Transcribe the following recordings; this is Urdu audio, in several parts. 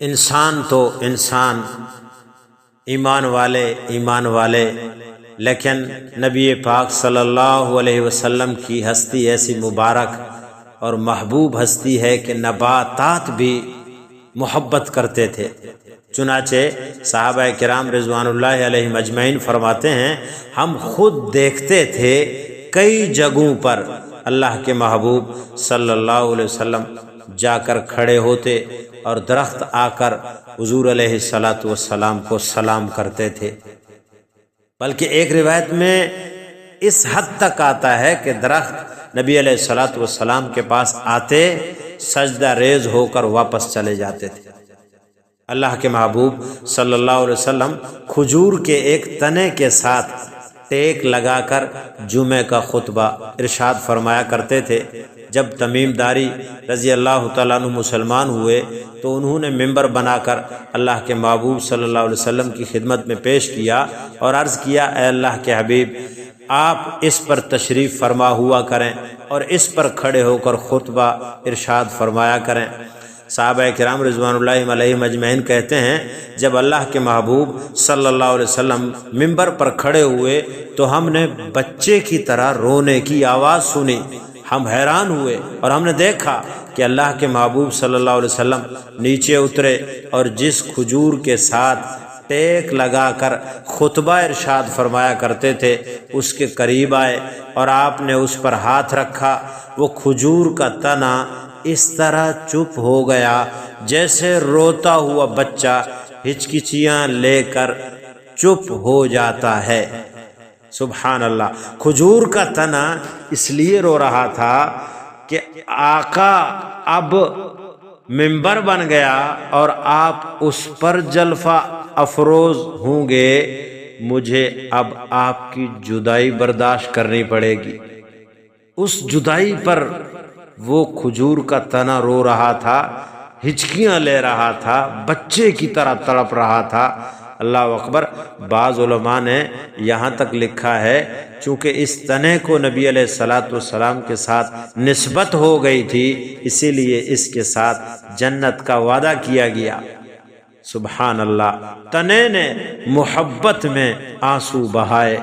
انسان تو انسان، ایمان والے، لیکن نبی پاک صلی اللہ علیہ وسلم کی ہستی ایسی مبارک اور محبوب ہستی ہے کہ نباتات بھی محبت کرتے تھے۔ چنانچہ صحابہ کرام رضوان اللہ علیہم اجمعین فرماتے ہیں، ہم خود دیکھتے تھے کئی جگہوں پر اللہ کے محبوب صلی اللہ علیہ وسلم جا کر کھڑے ہوتے اور درخت آ کر حضور علیہ الصلاۃ والسلام کو سلام کرتے تھے۔ بلکہ ایک روایت میں اس حد تک آتا ہے کہ درخت نبی علیہ الصلاۃ والسلام کے پاس آتے، سجدہ ریز ہو کر واپس چلے جاتے تھے۔ اللہ کے محبوب صلی اللہ علیہ وسلم کھجور کے ایک تنے کے ساتھ ٹیک لگا کر جمعے کا خطبہ ارشاد فرمایا کرتے تھے۔ جب تمیم داری رضی اللہ تعالیٰ عنہ مسلمان ہوئے تو انہوں نے ممبر بنا کر اللہ کے محبوب صلی اللہ علیہ وسلم کی خدمت میں پیش کیا اور عرض کیا، اے اللہ کے حبیب، آپ اس پر تشریف فرما ہوا کریں اور اس پر کھڑے ہو کر خطبہ ارشاد فرمایا کریں۔ صحابہ کرام رضوان اللہ علیہم اجمعین کہتے ہیں، جب اللہ کے محبوب صلی اللہ علیہ وسلم ممبر پر کھڑے ہوئے تو ہم نے بچے کی طرح رونے کی آواز سنی۔ ہم حیران ہوئے اور ہم نے دیکھا کہ اللہ کے محبوب صلی اللہ علیہ وسلم نیچے اترے اور جس کھجور کے ساتھ ٹیک لگا کر خطبہ ارشاد فرمایا کرتے تھے اس کے قریب آئے اور آپ نے اس پر ہاتھ رکھا۔ وہ کھجور کا تنا اس طرح چپ ہو گیا جیسے روتا ہوا بچہ ہچکچیاں لے کر چپ ہو جاتا ہے۔ سبحان اللہ، کھجور کا تنا اس لیے رو رہا تھا کہ آقا اب ممبر بن گیا اور آپ اس پر جلفہ افروز ہوں گے، مجھے اب آپ کی جدائی برداشت کرنی پڑے گی۔ اس جدائی پر وہ کھجور کا تنا رو رہا تھا، ہچکیاں لے رہا تھا، بچے کی طرح تڑپ رہا تھا۔ اللہ اکبر۔ بعض علماء نے یہاں تک لکھا ہے چونکہ اس تنے کو نبی علیہ الصلاۃ والسلام کے ساتھ نسبت ہو گئی تھی، اسی لیے اس کے ساتھ جنت کا وعدہ کیا گیا۔ سبحان اللہ، تنے نے محبت میں آنسو بہائے،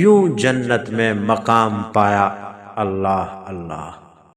یوں جنت میں مقام پایا۔ اللہ اللہ۔